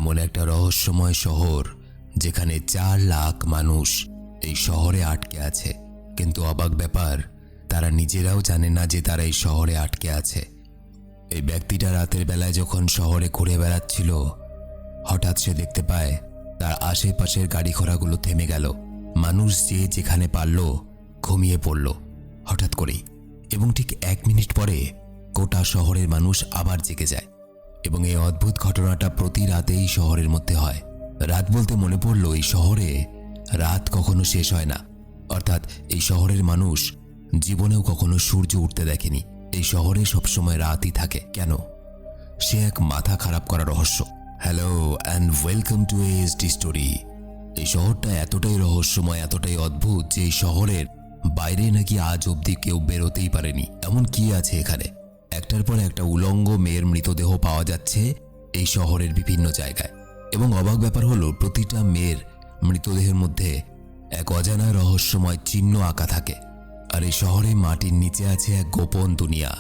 এমন একটা রহস্যময় শহর যেখানে 4 লাখ মানুষ এই শহরে আটকে আছে, কিন্তু অবাক ব্যাপার, তারা নিজেরাও জানে না যে তারা এই শহরে আটকে আছে। এই ব্যক্তিটা রাতের বেলায় যখন শহরে ঘুরে বেড়াচ্ছিল, হঠাৎ সে দেখতে পায় তার আশেপাশের গাড়ি ঘোড়াগুলো থেমে গেল। মানুষ যে যেখানে পারল ঘুমিয়ে পড়ল হঠাৎ করেই, এবং ঠিক 1 মিনিট পরে গোটা শহরের মানুষ আবার জেগে যায়। এবং এই অদ্ভুত ঘটনাটা প্রতি রাতেই শহরের মধ্যে হয়। রাত বলতে মনে পড়ল এই শহরে রাত কখনো শেষ হয় না, অর্থাৎ এই শহরের মানুষ জীবনেও কখনো সূর্য উঠতে দেখেনি। এই শহরে সবসময় রাতই থাকে কেন? সে এক মাথা খারাপ করা রহস্য। Hello and welcome to ASD story. এই শহরটা এতটাই রহস্যময়, এতটাই অদ্ভুত যে এই শহরের বাইরে নাকি আজ অবধি কেউ বেরোতেই পারেনি। এমন কি আছে এখানে? একটার পর একটা উলঙ্গ মেয়ের মৃতদেহ পাওয়া যাচ্ছে এই শহরের বিভিন্ন জায়গায়, এবং অবাক ব্যাপার হলো প্রতিটা মেয়ের মৃতদেহের মধ্যে এক অজানা রহস্যময় চিহ্ন আঁকা থাকে। আর এই শহরে মাটির নিচে আছে এক গোপন দুনিয়া,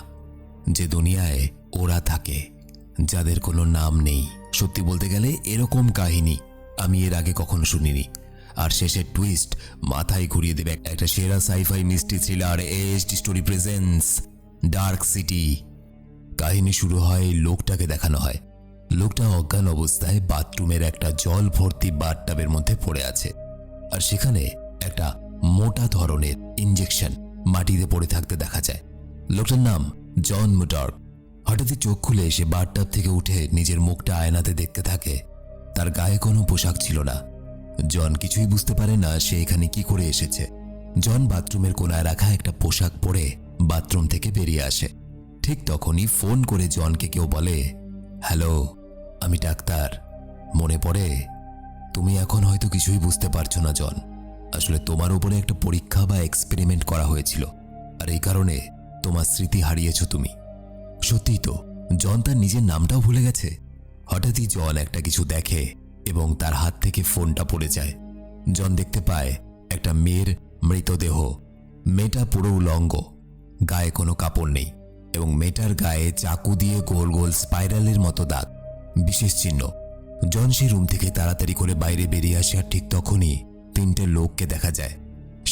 যে দুনিয়ায় ওরা থাকে যাদের কোনো নাম নেই। সত্যি বলতে গেলে এরকম কাহিনী আমি এর আগে কখনো শুনিনি। আর শেষের টুইস্ট মাথায় ঘুরিয়ে দেবে একটা সেরা sci fi mystery thriller. ASD story presents dark city. কাহিনী শুরু হয়, লোকটাকে দেখানো হয়। লোকটা অজ্ঞান অবস্থায় বাথরুমের একটা জল ভর্তি বাথটাবের মধ্যে পড়ে আছে, আর সেখানে একটা মোটা ধরনের ইঞ্জেকশন মাটিতে পড়ে থাকতে দেখা যায়। লোকটার নাম জন মুডার্ক। হঠাৎই চোখ খুলে সে বাথটাব থেকে উঠে নিজের মুখটা আয়নাতে দেখতে থাকে। তার গায়ে কোনো পোশাক ছিল না। জন কিছুই বুঝতে পারে না সে এখানে কি করে এসেছে। জন বাথরুমের কোনায় রাখা একটা পোশাক পরে বাথরুম থেকে বেরিয়ে আসে। ঠিক তখনই ফোন করে জনকে কেউ বলে, হ্যালো, আমি ডাক্তার। মনে পড়ে, তুমি এখন হয়তো কিছুই বুঝতে পারছো না জন। আসলে তোমার উপরে একটা পরীক্ষা বা এক্সপেরিমেন্ট করা হয়েছিল, আর এই কারণে তোমার স্মৃতি হারিয়েছো তুমি। সত্যিই তো, জন তার নিজের নামটাও ভুলে গেছে। হঠাৎই জন একটা কিছু দেখে এবং তার হাত থেকে ফোনটা পড়ে যায়। জন দেখতে পায় একটা মেয়ের মৃতদেহ। মেয়েটা পুরো উলঙ্গ, গায়ে কোনো কাপড় নেই, এবং মেয়েটার গায়ে চাকু দিয়ে গোল গোল স্পাইরালের মতো দাগ, বিশেষ চিহ্ন। জন সেই রুম থেকে তাড়াতাড়ি করে বাইরে বেরিয়ে আসে, আর ঠিক তখনই 3টে লোককে দেখা যায়।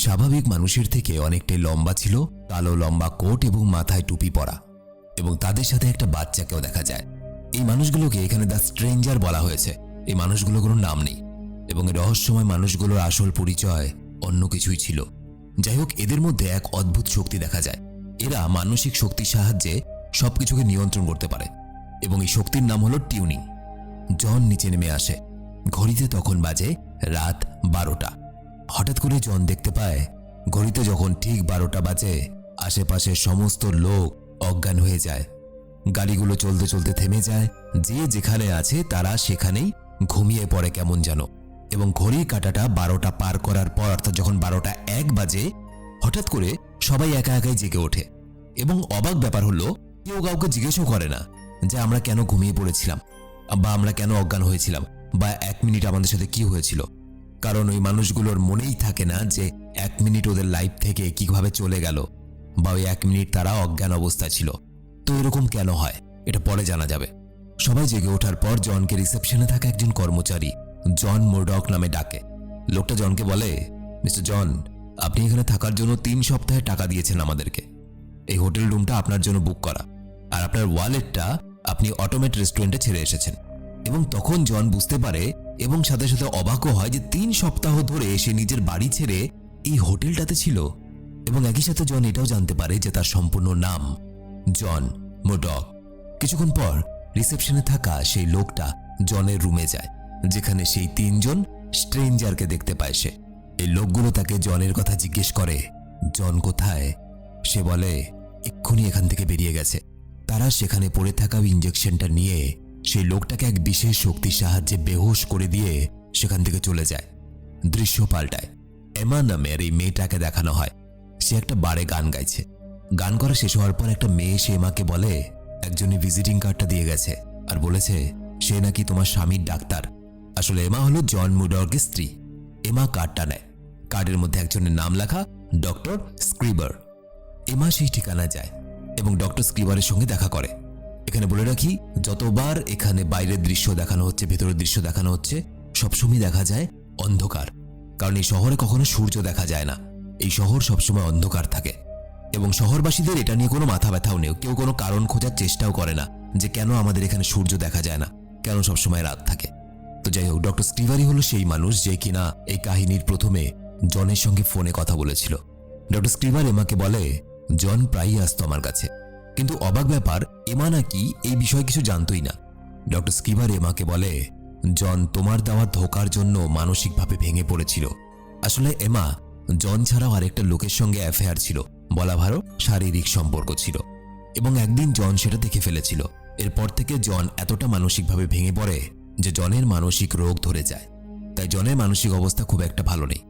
স্বাভাবিক মানুষের থেকে অনেকটাই লম্বা ছিল, কালো লম্বা কোট এবং মাথায় টুপি পরা, এবং তাদের সাথে একটা বাচ্চাকেও দেখা যায়। এই মানুষগুলোকে এখানে দ্য স্ট্রেঞ্জার বলা হয়েছে। এই মানুষগুলোর কোনো নাম নেই, এবং এই রহস্যময় মানুষগুলোর আসল পরিচয় অন্য কিছুই ছিল। যাই হোক, এদের মধ্যে এক অদ্ভুত শক্তি দেখা যায়। এরা মানসিক শক্তির সাহায্যে সবকিছুকে নিয়ন্ত্রণ করতে পারে, এবং এই শক্তির নাম হলো টিউনিং। জন নিচে নেমে আসে। ঘড়িতে তখন বাজে রাত 12টা। হঠাৎ করে জন দেখতে পায় ঘড়িতে যখন ঠিক 12টা বাজে, আশেপাশের সমস্ত লোক অজ্ঞান হয়ে যায়। গাড়িগুলো চলতে চলতে থেমে যায়। যে যেখানে আছে তারা সেখানেই ঘুমিয়ে পড়ে কেমন যেন। এবং ঘড়ির কাঁটাটা 12টা পার করার পর, অর্থাৎ যখন 12টা 1 বাজে, হঠাৎ করে সবাই একা একাই জেগে ওঠে। এবং অবাক ব্যাপার হলো, কেউ কাউকে জিজ্ঞেসও করে না যে আমরা কেন ঘুমিয়ে পড়েছিলাম, বা আমরা কেন অজ্ঞান হয়েছিলাম, বা 1 মিনিট আমাদের সাথে কি হয়েছিল। কারণ ওই মানুষগুলোর মনেই থাকে না যে 1 মিনিট ওদের লাইফ থেকে কিভাবে চলে গেল, বা ওই 1 মিনিট তারা অজ্ঞান অবস্থায় ছিল। তো এরকম কেন হয় এটা পরে জানা যাবে। সবাই জেগে ওঠার পর জনকে রিসেপশনে থাকা একজন কর্মচারী জন মুরডক নামে ডাকে। লোকটা জনকে বলে, মিস্টার জন, আপনি এখানে থাকার জন্য 3 সপ্তাহের টাকা দিয়েছেন আমাদেরকে। এই হোটেল রুমটা আপনার জন্য বুক করা, আর আপনার ওয়ালেটটা আপনি অটোমেট রেস্টুরেন্টে ছেড়ে এসেছেন। এবং তখন জন বুঝতে পারে এবং সাথে সাথে অবাকও হয় যে 3 সপ্তাহ ধরে সে নিজের বাড়ি ছেড়ে এই হোটেলটাতে ছিল। এবং একই সাথে জন এটাও জানতে পারে যে তার সম্পূর্ণ নাম জন মুরডক। কিছুক্ষণ পর রিসেপশনে থাকা সেই লোকটা জনের রুমে যায়, যেখানে সেই 3 জন স্ট্রেঞ্জারকে দেখতে পায় সে। এই লোকগুলো তাকে জনের কথা জিজ্ঞেস করে, জন কোথায়? সে বলে এক্ষুনি এখান থেকে বেরিয়ে গেছে। তারা সেখানে পড়ে থাকা ইঞ্জেকশনটা নিয়ে সেই লোকটাকে এক বিশেষ শক্তির সাহায্যে বেহুশ করে দিয়ে সেখান থেকে চলে যায়। দৃশ্য পাল্টায়। এমা নামের এই মেয়েটাকে দেখানো হয়। সে একটা বারে গান গাইছে। গান করা শেষ হওয়ার পর একটা মেয়ে সে এমাকে বলে, একজনই ভিজিটিং কার্ডটা দিয়ে গেছে আর বলেছে সে নাকি তোমার স্বামীর ডাক্তার। আসলে এমা হলো জন মুডার্কের স্ত্রী। এমা কার্ডটা নেয়। কার্ডের মধ্যে একজনের নাম লেখা, ডক্টর স্ক্রিবার। এমা সেই ঠিকানায় যায় এবং ডক্টর স্ক্রিবারের সঙ্গে দেখা করে। এখানে বলে রাখি, যতবার এখানে বাইরের দৃশ্য দেখানো হচ্ছে, ভেতরের দৃশ্য দেখানো হচ্ছে, সবসময় দেখা যায় অন্ধকার। কারণ এই শহরে কখনো সূর্য দেখা যায় না, এই শহর সবসময় অন্ধকার থাকে। এবং শহরবাসীদের এটা নিয়ে কোনো মাথা ব্যথাও নেই, কেউ কোনো কারণ খোঁজার চেষ্টাও করে না যে কেন আমাদের এখানে সূর্য দেখা যায় না, কেন সবসময় রাত থাকে। তো যাই হোক, ডক্টর স্ক্রিভারি হলো সেই মানুষ যে কিনা এই কাহিনীর প্রথমে জনের সঙ্গে ফোনে কথা বলেছিল। ডক্টর স্ক্রিভার এমাকে বলে, জন প্রায়ই আসতো আমার কাছে, কিন্তু অবাক ব্যাপার, এমা নাকি এই বিষয়ে কিছু জানতই না। ডক্টর স্ক্রিভার এমাকে বলে, জন তোমার দেওয়া ধোকার জন্য মানসিকভাবে ভেঙে পড়েছিল। আসলে এমা জন ছাড়াও আরেকটা লোকের সঙ্গে অ্যাফেয়ার ছিল, বলা ভালো শারীরিক সম্পর্ক ছিল, এবং একদিন জন সেটা দেখে ফেলেছিল। এরপর থেকে জন এতটা মানসিকভাবে ভেঙে পড়ে যে জনের মানসিক রোগ ধরে যায়। তাই জনের মানসিক অবস্থা খুব একটা ভালো নেই।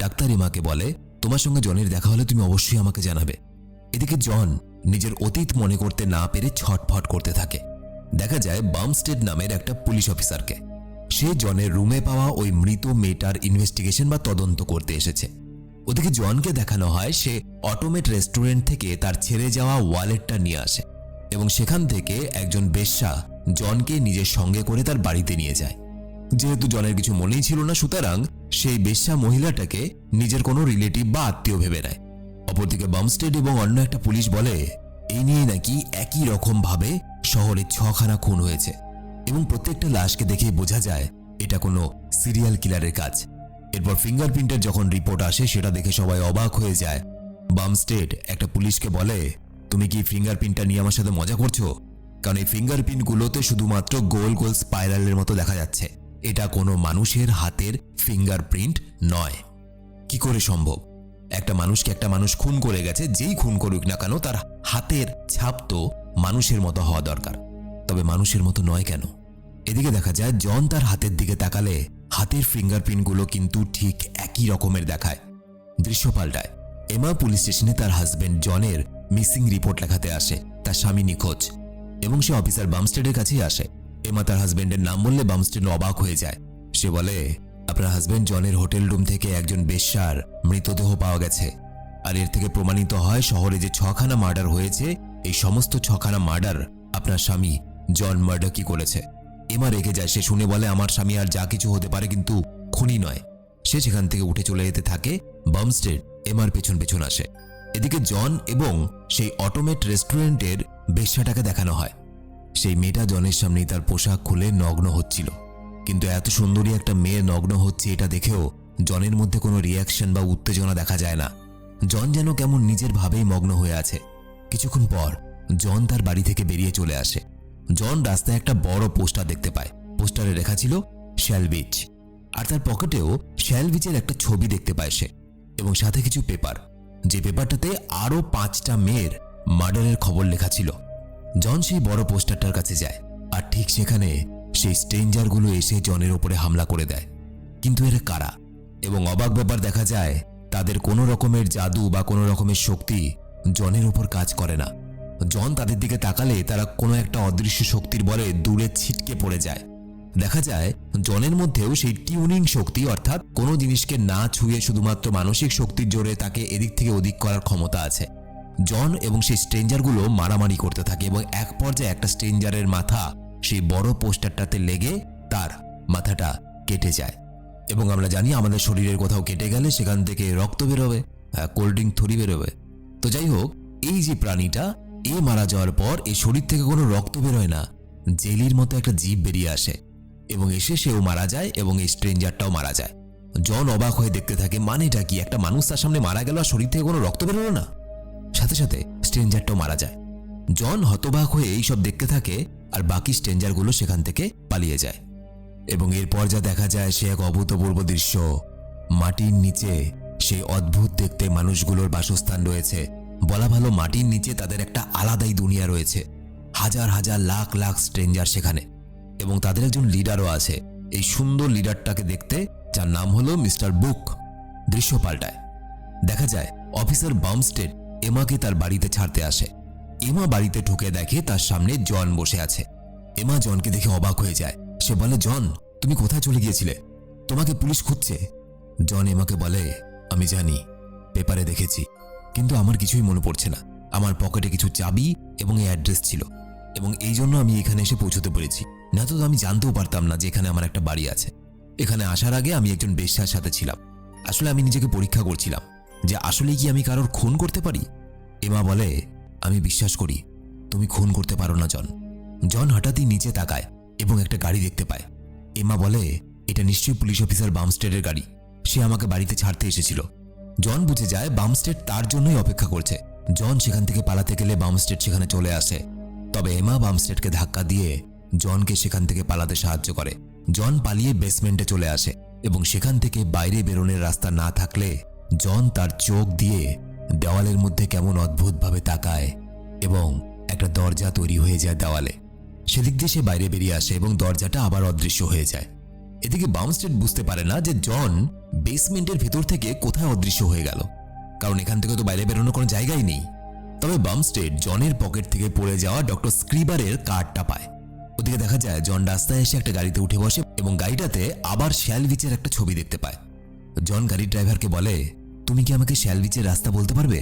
ডাক্তার এমাকে বলে, তোমার সঙ্গে জনের দেখা হলে তুমি অবশ্যই আমাকে জানাবে। এদিকে জন নিজের অতীত মনে করতে না পেরে ছটফট করতে থাকে। দেখা যায় বামস্টেড নামের একটা পুলিশ অফিসারকে। সে জনের রুমে পাওয়া ওই মৃত মেয়েটার ইনভেস্টিগেশন বা তদন্ত করতে এসেছে। ওদিকে জনকে দেখানো হয় সে অটোমেট রেস্টুরেন্ট থেকে তার ছেড়ে যাওয়া ওয়ালেটটা নিয়ে আসে, এবং সেখান থেকে একজন বেশ্যা জনকে নিজের সঙ্গে করে তার বাড়িতে নিয়ে যায়। যেহেতু জনের কিছু মনেই ছিল না, সুতরাং সেই বেশ্যা মহিলাটাকে নিজের কোনো রিলেটিভ বা আত্মীয় ভেবে নেয়। অপরদিকে বামস্টেড এবং অন্য একটা পুলিশ বলে, এই নিয়ে নাকি একই রকম ভাবে শহরে 6খানা খুন হয়েছে, এবং প্রত্যেকটা লাশকে দেখে বোঝা যায় এটা কোনো সিরিয়াল কিলারের কাজ। এরপর ফিঙ্গারপ্রিন্টের যখন রিপোর্ট আসে সেটা দেখে সবাই অবাক হয়ে যায়। বামস্টেড একটা পুলিশকে বলে, তুমি কি ফিঙ্গারপ্রিন্টটা নিয়ে আমার সাথে মজা করছো? কারণ এই ফিঙ্গারপ্রিন্টগুলোতে শুধুমাত্র গোল গোল স্পাইরালের মতো দেখা যাচ্ছে, এটা কোনো মানুষের হাতের ফিঙ্গারপ্রিন্ট নয়। কি করে সম্ভব? একটা মানুষকে একটা মানুষ খুন করে গেছে, যেই খুন করুক না কেন তার হাতের ছাপ তো মানুষের মতো হওয়া দরকার, তবে মানুষের মতো নয় কেন? এদিকে দেখা যায় জন তার হাতের দিকে তাকালে হাতের ফিঙ্গারপ্রিন্টগুলো কিন্তু ঠিক একই রকমের দেখায়। দৃশ্য পাল্টায়। এমা পুলিশ স্টেশনে তার হাজবেন্ড জনের মিসিং রিপোর্ট লেখাতে আসে, তার স্বামী নিখোঁজ, এবং সে অফিসার বামস্টেডের কাছেই আসে। এমা তার হাজবেন্ডের নাম বললে বামস্টেড অবাক হয়ে যায়। সে বলে, আপনার হাজবেন্ড জনের হোটেল রুম থেকে একজন বেশ্যার মৃতদেহ পাওয়া গেছে, আর এর থেকে প্রমাণিত হয় শহরে যে 6খানা মার্ডার হয়েছে, এই সমস্ত 6খানা মার্ডার আপনার স্বামী জন মার্ডাকি করেছে। এমা রেগে যায়। সে শুনে বলে, আমার স্বামী আর যা কিছু হতে পারে কিন্তু খুনি নয়। সে সেখান থেকে উঠে চলে যেতে থাকে। বামস্টেড এমার পেছন পেছন আসে। এদিকে জন এবং সেই অটোমেট রেস্টুরেন্টের বেশ্যাটাকে দেখানো হয়। সেই মেয়েটা জনের সামনেই তার পোশাক খুলে নগ্ন হচ্ছিল, কিন্তু এত সুন্দরী একটা মেয়ে নগ্ন হচ্ছে এটা দেখেও জনের মধ্যে কোনো রিয়াকশন বা উত্তেজনা দেখা যায় না। জন যেন কেমন নিজের ভাবেই মগ্ন হয়ে আছে। কিছুক্ষণ পর জন তার বাড়ি থেকে বেরিয়ে চলে আসে। জন রাস্তায় একটা বড় পোস্টার দেখতে পায়। পোস্টারে লেখা ছিল শ্যালবিচ, আর তার পকেটেও শ্যালবিচের একটা ছবি দেখতে পায় সে, এবং সাথে কিছু পেপার, যে পেপারটাতে আরো 5টা মেয়ের মার্ডারের খবর লেখা ছিল। জন সেই বড় পোস্টারটার কাছে যায়, আর ঠিক সেখানে সেই স্ট্রেঞ্জারগুলো এসে জনের ওপরে হামলা করে দেয়। কিন্তু এরা কারা? এবং অবাক ব্যাপার, দেখা যায় তাদের কোনো রকমের জাদু বা কোনো রকমের শক্তি জনের উপর কাজ করে না। জন তাদের দিকে তাকালে তারা কোনো একটা অদৃশ্য শক্তির বলে দূরে ছিটকে পড়ে যায়। দেখা যায় জনের মধ্যেও সেই টিউনিং শক্তি, অর্থাৎ কোনো জিনিসকে না ছুঁয়ে শুধুমাত্র মানসিক শক্তির জোরে তাকে এদিক থেকে ওদিক করার ক্ষমতা আছে। জন এবং সেই স্ট্রেঞ্জারগুলো মারামারি করতে থাকে, এবং এক পর্যায়ে একটা স্ট্রেঞ্জারের মাথা সেই বড় পোস্টারটাতে লেগে তার মাথাটা কেটে যায়। এবং আমরা জানি আমাদের শরীরের কোথাও কেটে গেলে সেখান থেকে রক্ত বেরোবে, কোল্ড ড্রিঙ্ক থরি বেরোবে। তো যাই হোক, এই যে প্রাণীটা এ মারা যাওয়ার পর এই শরীর থেকে কোনো রক্ত বেরোয় না, জেলির মতো একটা জীব বেরিয়ে আসে, এবং এসে সেও মারা যায় এবং এই স্ট্রেঞ্জারটাও মারা যায়। জন অবাক হয়ে দেখতে থাকে, মানেটা কি? একটা মানুষ তার সামনে মারা গেল আর শরীর থেকে কোনো রক্ত বেরোলো না, সাথে সাথে স্ট্রেঞ্জারটাও মারা যায়। জন হতবাক হয়ে এইসব দেখতে থাকে, আর বাকি স্ট্রেঞ্জারগুলো সেখান থেকে পালিয়ে যায়। এবং এরপর যা দেখা যায় সে এক অভূতপূর্ব দৃশ্য। মাটির নিচে সেই অদ্ভুত দেখতে মানুষগুলোর বাসস্থান রয়েছে। বলা ভালো, মাটির নিচে তাদের একটা আলাদাই দুনিয়া রয়েছে। হাজার হাজার লাখ লাখ স্ট্রেঞ্জার সেখানে, এবং তাদের একজন লিডারও আছে। এই সুন্দর লিডারটাকে দেখতে, যার নাম হলো মিস্টার বুক। দৃশ্য পাল্টায়। দেখা যায় অফিসার বামস্টেড এমাকে তার বাড়িতে ছাড়তে আসে। এমা বাড়িতে ঢুকে দেখে তার সামনে জন বসে আছে। এমা জনকে দেখে অবাক হয়ে যায়। সে বলে, জন, তুমি কোথায় চলে গিয়েছিলে? তোমাকে পুলিশ খুঁজছে। জন এমাকে বলে, আমি জানি, পেপারে দেখেছি, কিন্তু আমার কিছুই মনে পড়ছে না। আমার পকেটে কিছু চাবি এবং এই অ্যাড্রেস ছিল, এবং এই জন্য আমি এখানে এসে পৌঁছতে পেরেছি। না তো আমি জানতেও পারতাম না যে এখানে আমার একটা বাড়ি আছে। এখানে আসার আগে আমি একজন বেশ্যার সাথে ছিলাম। আসলে আমি নিজেকে পরীক্ষা করছিলাম যে আসলে কি আমি কারোর খুন করতে পারি। এমা বলে, আমি বিশ্বাস করি তুমি খুন করতে পারো না জন। জন হঠাৎই নিচে তাকায় এবং একটা গাড়ি দেখতে পায়। এমা বলে, এটা নিশ্চয়ই পুলিশ অফিসার বামস্টেডের গাড়ি। সে আমাকে বাড়িতে ছাড়তে এসেছিল। জন বুঝে যায় বামস্টেড তার জন্যই অপেক্ষা করছে। জন সেখান থেকে পালাতে গেলে বামস্টেড সেখানে চলে আসে। তবে এমা বামস্টেডকে ধাক্কা দিয়ে জনকে সেখান থেকে পালাতে সাহায্য করে। জন পালিয়ে বেসমেন্টে চলে আসে এবং সেখান থেকে বাইরে বেরোনোর রাস্তা না থাকলে জন তার চোখ দিয়ে দেওয়ালের মধ্যে কেমন অদ্ভুতভাবে তাকায় এবং একটা দরজা তৈরি হয়ে যায় দেওয়ালে। সেদিক দিয়ে সে বাইরে বেরিয়ে আসে এবং দরজাটা আবার অদৃশ্য হয়ে যায়। এদিকে বামস্টেড বুঝতে পারে না যে জন বেসমেন্টের ভেতর থেকে কোথায় অদৃশ্য হয়ে গেল, কারণ এখান থেকে তো বাইরে বেরোনোর কোনো জায়গাই নেই। তবে বামস্টেড জনের পকেট থেকে পড়ে যাওয়া ডক্টর স্ক্রিবারের কার্ডটা পায়। ওদিকে দেখা যায় জন রাস্তায় এসে একটা গাড়িতে উঠে বসে এবং গাড়িটাতে আবার শ্যালভিচের একটা ছবি দেখতে পায়। জন গাড়ির ড্রাইভারকে বলে, তুমি কি আমাকে শ্যালভিচের রাস্তা বলতে পারবে?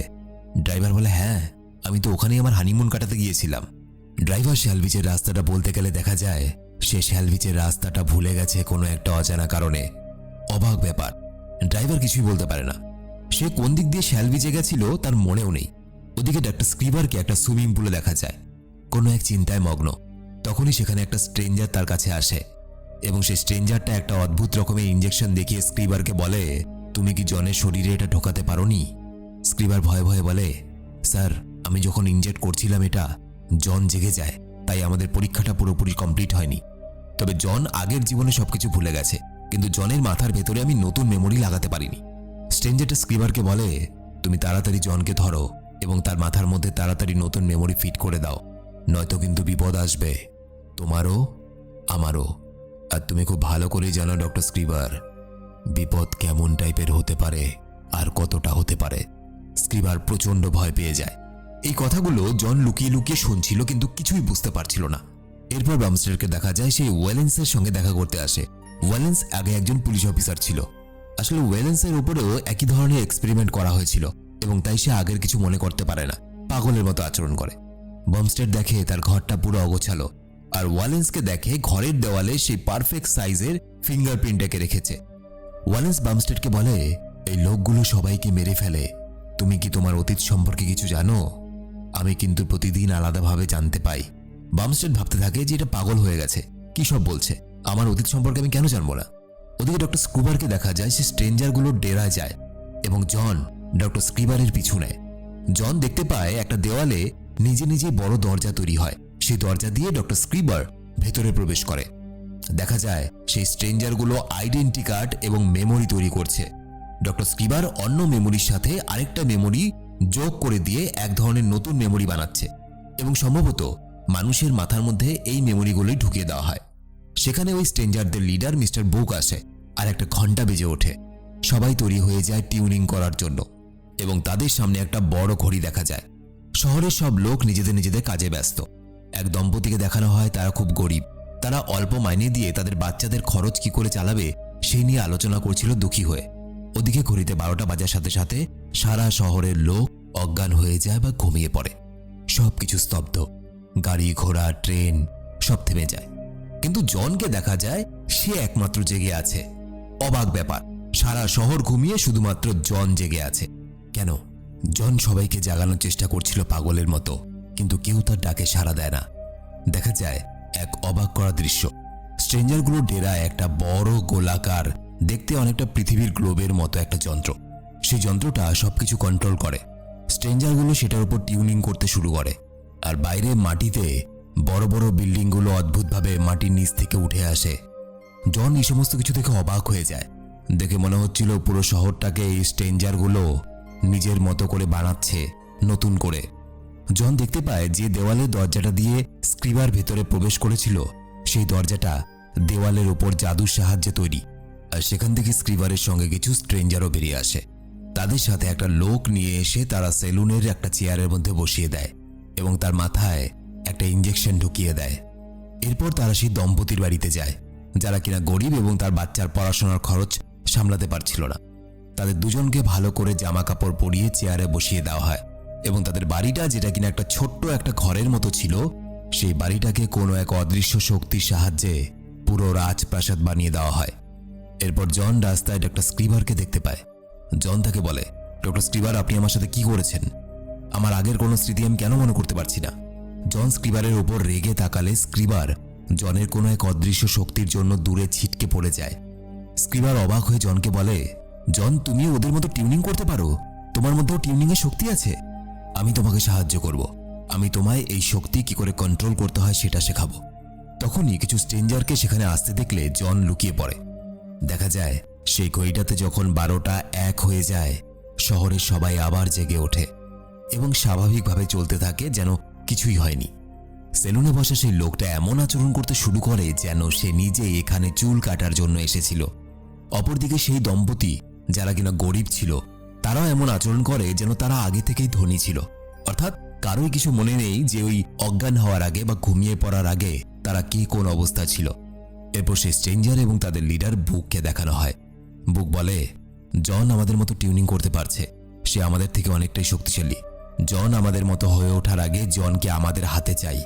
ড্রাইভার বলে, হ্যাঁ, আমি তো ওখানেই আমার হানিমুন কাটাতে গিয়েছিলাম। ড্রাইভার শ্যালভিচের রাস্তাটা বলতে গেলে দেখা যায় সে শ্যালভিচের রাস্তাটা ভুলে গেছে কোনো একটা অজানা কারণে। অবাক ব্যাপার, ড্রাইভার কিছুই বলতে পারে না। সে কোন দিক দিয়ে শ্যালভিচে গেছিল তার মনেও নেই। ওদিকে ডাক্তার স্ক্রিবারকে একটা সুইমিং পুলে দেখা যায়, কোনো এক চিন্তায় মগ্ন। তখনই সেখানে একটা স্ট্রেঞ্জার তার কাছে আসে এবং সেই স্ট্রেঞ্জারটা একটা অদ্ভুত রকমের ইঞ্জেকশন দেখিয়ে স্ক্রিবারকে বলে, তুমি কি জনের শরীরে এটা ঢোকাতে পারোনি? স্ক্রিবার ভয়ে ভয়ে বলে, স্যার, আমি যখন ইনজেক্ট করছিলাম এটা জন জেগে যায়, তাই আমাদের পরীক্ষাটা পুরোপুরি কমপ্লিট হয়নি। তবে জন আগের জীবনে সবকিছু ভুলে গেছে, কিন্তু জনের মাথার ভেতরে আমি নতুন মেমোরি লাগাতে পারিনি। স্ট্রেঞ্জারটা স্ক্রিবারকে বলে, তুমি তাড়াতাড়ি জনকে ধরো এবং তার মাথার মধ্যে তাড়াতাড়ি নতুন মেমোরি ফিট করে দাও, নয়তো কিন্তু বিপদ আসবে, তোমারও আমারও। আর তুমি খুব ভালো করেই জানো ডক্টর স্ক্রিবার, বিপদ কেমন টাইপের হতে পারে আর কতটা হতে পারে। স্ক্রিবার প্রচন্ড ভয় পেয়ে যায়। এই কথাগুলো জন লুকিয়ে লুকিয়ে শুনছিল কিন্তু কিছুই বুঝতে পারছিল না। এরপর বামস্টেডকে দেখা যায় সে ওয়েলেন্সের সঙ্গে দেখা করতে আসে। ওয়েলেন্স আগে একজন পুলিশ অফিসার ছিল। আসলে ওয়েলেন্সের উপরেও একই ধরনের এক্সপেরিমেন্ট করা হয়েছিল এবং তাই সে আগের কিছু মনে করতে পারে না, পাগলের মতো আচরণ করে। বামস্টেড দেখে তার ঘরটা পুরো অগোছালো, আর ওয়ালেন্সকে দেখে ঘরের দেওয়ালে সেই পারফেক্ট সাইজের ফিঙ্গারপ্রিন্ট এঁকে রেখেছে। ওয়ালেন্স বামস্টেডকে বলে, এই লোকগুলো সবাইকে মেরে ফেলে, তুমি কি তোমার অতীত সম্পর্কে কিছু জানো? আমি কিন্তু প্রতিদিন আলাদাভাবে জানতে পাই। বামস্টেড ভাবতে থাকে যে এটা পাগল হয়ে গেছে, কি সব বলছে, আমার অতীত সম্পর্কে আমি কেন জানবো না। ওদিকে ডক্টর স্ক্রিবারকে দেখা যায় সে স্ট্রেঞ্জারগুলোর ডেরায় যায় এবং জন ডক্টর স্ক্রিবারের পিছু নেয়। জন দেখতে পায় একটা দেওয়ালে নিজে নিজে বড় দরজা তৈরি হয়। সেই দরজা দিয়ে ডক্টর স্ক্রিবার ভেতরে প্রবেশ করে। দেখা যায় সেই স্ট্রেঞ্জারগুলো আইডেন্টি কার্ড এবং মেমোরি তৈরি করছে। ডক্টর স্ক্রিবার অন্য মেমোরির সাথে আরেকটা মেমোরি যোগ করে দিয়ে এক ধরনের নতুন মেমোরি বানাচ্ছে এবং সম্ভবত মানুষের মাথার মধ্যে এই মেমোরিগুলোই ঢুকিয়ে দেওয়া হয়। সেখানে ওই স্ট্রেঞ্জারদের লিডার মিস্টার বুক আসে আর একটা ঘন্টা বেজে ওঠে। সবাই তৈরি হয়ে যায় টিউনিং করার জন্য এবং তাদের সামনে একটা বড় ঘড়ি দেখা যায়। শহরের সব লোক নিজেদের নিজেদের কাজে ব্যস্ত। এক দম্পতিকে দেখানো হয়, তারা খুব গরিব। তারা অল্প মাইনে দিয়ে তাদের বাচ্চাদের খরচ কি করে চালাবে সেই নিয়ে আলোচনা করছিল দুঃখী হয়ে। ওদিকে ঘড়িতে 12টা বাজার সাথে সাথে সারা শহরের লোক অজ্ঞান হয়ে যায় বা ঘুমিয়ে পড়ে। সবকিছু স্তব্ধ, গাড়ি ঘোড়া ট্রেন সব থেমে যায়। কিন্তু জনকে দেখা যায় সে একমাত্র জেগে আছে। অবাক ব্যাপার, সারা শহর ঘুমিয়ে শুধুমাত্র জন জেগে আছে। কেন? জন সবাইকে জাগানোর চেষ্টা করছিল পাগলের মতো, কিন্তু কেউ তার ডাকে সাড়া দেয় না। দেখা যায় এক অবাক করা দৃশ্য। স্ট্রেঞ্জারগুলো ডেরায় একটা বড় গোলাকার, দেখতে অনেকটা পৃথিবীর গ্লোবের মতো একটা যন্ত্র। সেই যন্ত্রটা সবকিছু কন্ট্রোল করে। স্ট্রেঞ্জারগুলো সেটার উপর টিউনিং করতে শুরু করে। আর বাইরে মাটিতে বড় বড় বিল্ডিংগুলো অদ্ভুতভাবে মাটির নিচ থেকে উঠে আসে। জন এই সমস্ত কিছু দেখে অবাক হয়ে যায়। দেখে মনে হচ্ছিল পুরো শহরটাকে এই স্ট্রেঞ্জারগুলো নিজের মতো করে বানাচ্ছে নতুন করে। জন দেখতে পায় যে দেওয়ালের দরজাটা দিয়ে স্ক্রিবার ভেতরে প্রবেশ করেছিল সেই দরজাটা দেওয়ালের উপর জাদুর সাহায্যে তৈরি। আর সেখান থেকে স্ক্রিবারের সঙ্গে কিছু স্ট্রেঞ্জারও বেরিয়ে আসে। তাদের সাথে একটা লোক নিয়ে এসে তারা সেলুনের একটা চেয়ারের মধ্যে বসিয়ে দেয় এবং তার মাথায় একটা ইঞ্জেকশন ঢুকিয়ে দেয়। এরপর তারা সেই দম্পতির বাড়িতে যায় যারা কিনা গরিব এবং তার বাচ্চার পড়াশোনার খরচ সামলাতে পারছিল না। তাদের দুজনকে ভালো করে জামা কাপড় পরিয়ে চেয়ারে বসিয়ে দেওয়া হয় এবং তাদের বাড়িটা, যেটা কিনা একটা ছোট্ট একটা ঘরের মতো ছিল, সেই বাড়িটাকে কোনো এক অদৃশ্য শক্তির সাহায্যে পুরো রাজপ্রাসাদ বানিয়ে দেওয়া হয়। এরপর জন রাস্তায় ডক্টর স্ক্রিবারকে দেখতে পায়। জন তাকে বলে, ডক্টর স্ক্রিবার, আপনি আমার সাথে কি করেছেন? আমার আগের কোনো স্মৃতি আমি কেন মনে করতে পারছি না? জন স্ক্রিবারের ওপর রেগে তাকালে স্ক্রিবার জনের কোনো এক অদৃশ্য শক্তির জন্য দূরে ছিটকে পড়ে যায়। স্ক্রিবার অবাক হয়ে জনকে বলে, জন, তুমি ওদের মতো টিউনিং করতে পারো? তোমার মধ্যেও টিউনিংয়ের শক্তি আছে? আমি তোমাকে সাহায্য করব। আমি তোমায় এই শক্তি কি করে কন্ট্রোল করতে হয় সেটা শেখাবো। তখনই কিছু স্ট্রেঞ্জারকে সেখানে আসতে দেখলে জন লুকিয়ে পড়ে। দেখা যায় সেই ঘড়িটাতে যখন 12টা 1 হয়ে যায়, শহরের সবাই আবার জেগে ওঠে এবং স্বাভাবিকভাবে চলতে থাকে যেন কিছুই হয়নি। সেলুনে বসা সেই লোকটা এমন আচরণ করতে শুরু করে যেন সে নিজে এখানে চুল কাটার জন্য এসেছিল। অপরদিকে সেই দম্পতি যারা কিনা গরিব ছিল, তারাও এমন আচরণ করে যেন তারা আগে থেকেই ধনী ছিল। অর্থাৎ কারোই কিছু মনে নেই যে ওই অজ্ঞান হওয়ার আগে বা ঘুমিয়ে পড়ার আগে তারা কি কোন অবস্থা ছিল। এরপর সেই স্ট্রেঞ্জার এবং তাদের লিডার বুককে দেখানো হয়। বুক বলে, জন আমাদের মতো টিউনিং করতে পারছে, সে আমাদের থেকে অনেকটাই শক্তিশালী। জন আমাদের মতো হয়ে ওঠার আগে জনকে আমাদের হাতে চাই।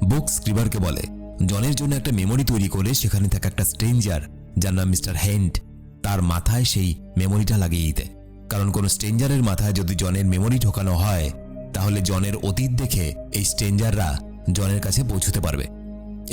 বুক স্ক্রিবারকে বলে, জনের জন্য একটা মেমোরি তৈরি করে সেখানে থাকা একটা স্ট্রেঞ্জার যার নাম মিস্টার হেন্ট, তার মাথায় সেই মেমোরিটা লাগিয়ে দিতে। কারণ কোনো স্ট্রেঞ্জারের মাথায় যদি জনের মেমোরি ঢোকানো হয়, তাহলে জনের অতীত দেখে এই স্ট্রেঞ্জাররা জনের কাছে পৌঁছতে পারবে।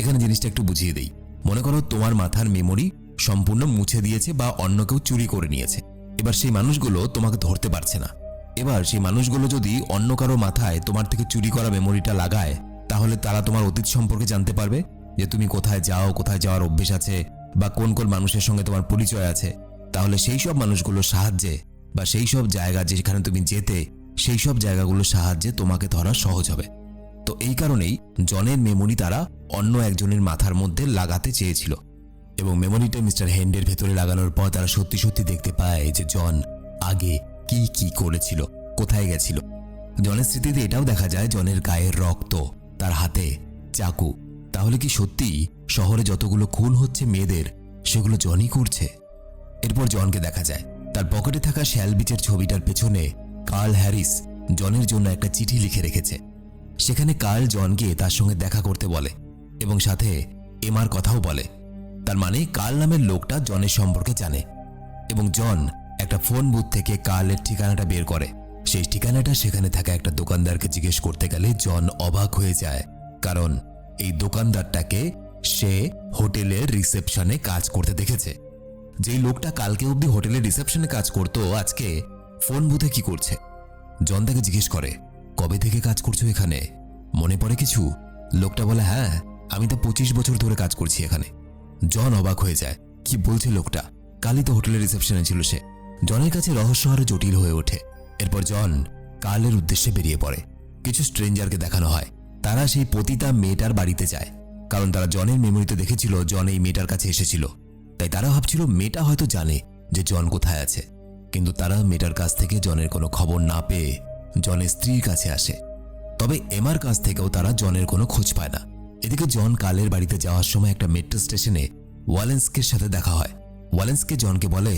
এখানে জিনিসটা একটু বুঝিয়ে দেই। মনে করো তোমার মাথার মেমোরি সম্পূর্ণ মুছে দিয়েছে বা অন্য কেউ চুরি করে নিয়েছে। এবার সেই মানুষগুলো তোমাকে ধরতে পারছে না। এবার সেই মানুষগুলো যদি অন্য কারো মাথায় তোমার থেকে চুরি করা মেমোরিটা লাগায়, তাহলে তারা তোমার অতীত সম্পর্কে জানতে পারবে, যে তুমি কোথায় যাও, কোথায় যাওয়ার অভ্যেস আছে, বা কোন কোন মানুষের সঙ্গে তোমার পরিচয় আছে। তাহলে সেই সব মানুষগুলোর সাহায্যে বা সেই সব জায়গা যেখানে তুমি যেতে, সেই সব জায়গাগুলোর সাহায্যে তোমাকে ধরা সহজ হবে। তো এই কারণেই জনের মেমোরি তারা অন্য একজনের মাথার মধ্যে লাগাতে চেয়েছিল। এবং মেমোরিটা মিস্টার হেন্ডের ভেতরে লাগানোর পর তারা সত্যি সত্যি দেখতে পায় যে জন আগে কি কি করেছিল, কোথায় গেছিল। জনের স্মৃতিতে এটাও দেখা যায় জনের গায়ের রক্ত, তার হাতে চাকু। তাহলে কি সত্যি শহরে যতগুলো খুন হচ্ছে মেয়েদের, সেগুলো জনই করছে? এরপর জনকে দেখা যায় তার পকেটে থাকা শ্যাল বিচের ছবিটার পেছনে কার্ল হ্যারিস জনের জন্য একটা চিঠি লিখে রেখেছে। সেখানে কার্ল জনকে তার সঙ্গে দেখা করতে বলে এবং সাথে এমার কথাও বলে। তার মানে কার্ল নামের লোকটা জনের সম্পর্কে জানে। এবং জন একটা ফোন বুথ থেকে কার্লের ঠিকানাটা বের করে। সেই ঠিকানাটা সেখানে থাকা একটা দোকানদারকে জিজ্ঞেস করতে গেলে জন অবাক হয়ে যায়, কারণ এই দোকানদারটাকে সে হোটেলের রিসেপশনে কাজ করতে দেখেছে। যেই লোকটা কালকে অবধি হোটেলের রিসেপশনে কাজ করত, আজকে ফোন বুথে কি করছে? জন তাকে জিজ্ঞেস করে, কবে থেকে কাজ করছো এখানে, মনে পড়ে কিছু? লোকটা বলে, হ্যাঁ, আমি তো 25 বছর ধরে কাজ করছি এখানে। জন অবাক হয়ে যায়, কি বলছে লোকটা? কালই তো হোটেলের রিসেপশনে ছিল সে। জনের কাছে রহস্য আরো জটিল হয়ে ওঠে। এরপর জন কার্লের উদ্দেশ্যে বেরিয়ে পড়ে। কিছু স্ট্রেঞ্জারকে দেখানো হয়, তারা সেই পতিতা মেয়েটার বাড়িতে যায়, কারণ তারা জনের মেমোরিতে দেখেছিল জন এই মেয়েটার কাছে এসেছিল। তাই তারা ভাবছিল মেয়েটা হয়তো জানে যে জন কোথায় আছে। কিন্তু তারা মেয়েটার কাছ থেকে জনের কোনো খবর না পেয়ে জনের স্ত্রীর কাছে আসে। তবে এমার কাছ থেকেও তারা জনের কোনো খোঁজ পায় না। এদিকে জন কার্লের বাড়িতে যাওয়ার সময় একটা মেট্রো স্টেশনে ওয়ালেন্সকের সাথে দেখা হয়। ওয়ালেন্সকে জনকে বলে,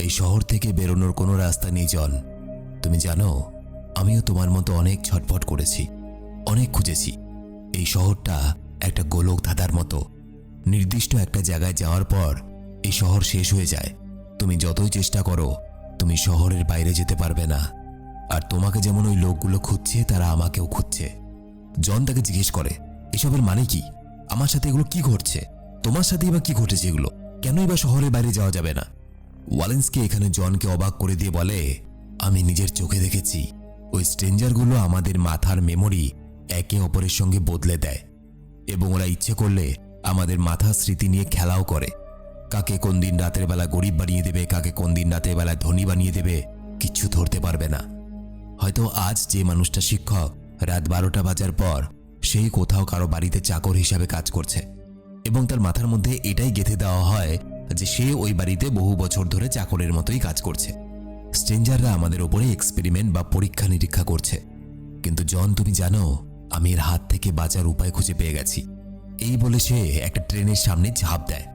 এই শহর থেকে বেরোনোর কোনো রাস্তা নেই জন। তুমি জানো, আমিও তোমার মতো অনেক ছটফট করেছি, অনেক খুঁজেছি। এই শহরটা একটা গোলক ধাঁধার মতো। নির্দিষ্ট একটা জায়গায় যাওয়ার পর এই শহর শেষ হয়ে যায়। তুমি যতই চেষ্টা করো, তুমি শহরের বাইরে যেতে পারবে না। আর তোমাকে যেমন ওই লোকগুলো খুঁজছে, তারা আমাকেও খুঁজছে। জন তাকে জিজ্ঞেস করে, এসবের মানে কি? আমার সাথে এগুলো কি ঘটছে? তোমার সাথেই বা কি ঘটেছে এগুলো? কেনই বা শহরের বাইরে যাওয়া যাবে না? ওয়ালেন্সকে এখানে জনকে অবাক করে দিয়ে বলে, আমি নিজের চোখে দেখেছি ওই স্ট্রেঞ্জারগুলো আমাদের মাথার মেমোরি একে অপরের সঙ্গে বদলে দেয় এবং ওরা ইচ্ছে করলে আমাদের মাথার স্মৃতি নিয়ে খেলাও করে। কাকে কোন দিন রাতের বেলা গরিব বানিয়ে দেবে, কাকে কোন দিন রাতের বেলা ধনী বানিয়ে দেবে, কিচ্ছু ধরতে পারবে না। হয়তো আজ যে মানুষটা শিক্ষক, রাত 12টা বাজার পর সেই কোথাও কারো বাড়িতে চাকর হিসাবে কাজ করছে এবং তার মাথার মধ্যে এটাই গেঁথে দেওয়া হয় যে সে ওই বাড়িতে বহু বছর ধরে চাকরের মতোই কাজ করছে। স্ট্রেঞ্জাররা আমাদের ওপরে এক্সপেরিমেন্ট বা পরীক্ষা নিরীক্ষা করছে। কিন্তু জন, তুমি জানো, আমি এর হাত থেকে বাঁচার উপায় খুঁজে পেয়ে গেছি। এই বলে সে একটা ট্রেনের সামনে ঝাঁপ দেয়।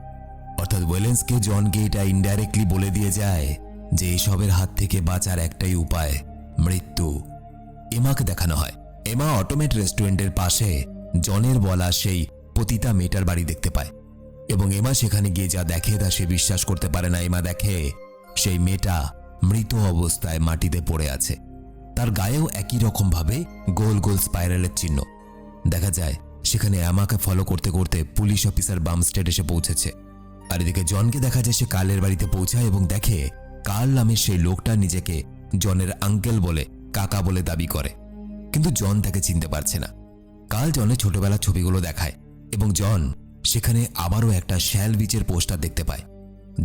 অর্থাৎ ওয়েলেন্সকে জনকে এটা ইনডাইরেক্টলি বলে দিয়ে যায় যে এসবের হাত থেকে বাঁচার একটাই উপায়, মৃত্যু। এমাকে দেখানো হয়। এমা অটোমেট রেস্টুরেন্টের পাশে জনের বলা সেই পতিতা মেয়েটার বাড়ি দেখতে পায় এবং এমা সেখানে গিয়ে যা দেখে তা সে বিশ্বাস করতে পারে না। এমা দেখে সেই মেয়েটা মৃত অবস্থায় মাটিতে পড়ে আছে। তার গায়েও একই রকমভাবে গোল গোল স্পাইরালের চিহ্ন দেখা যায়। সেখানে এমাকে ফলো করতে করতে পুলিশ অফিসার বামস্টেড এসে পৌঁছেছে। আর এদিকে জনকে দেখা যায় সে কার্লের বাড়িতে পৌঁছায় এবং দেখে কার্ল নামের সেই লোকটা নিজেকে জনের আঙ্কেল বলে, কাকা বলে দাবি করে, কিন্তু জন তাকে চিনতে পারছে না। কার্ল জনের ছোটবেলার ছবিগুলো দেখায় এবং জন সেখানে আবারও একটা শ্যাল বিচের পোস্টার দেখতে পায়।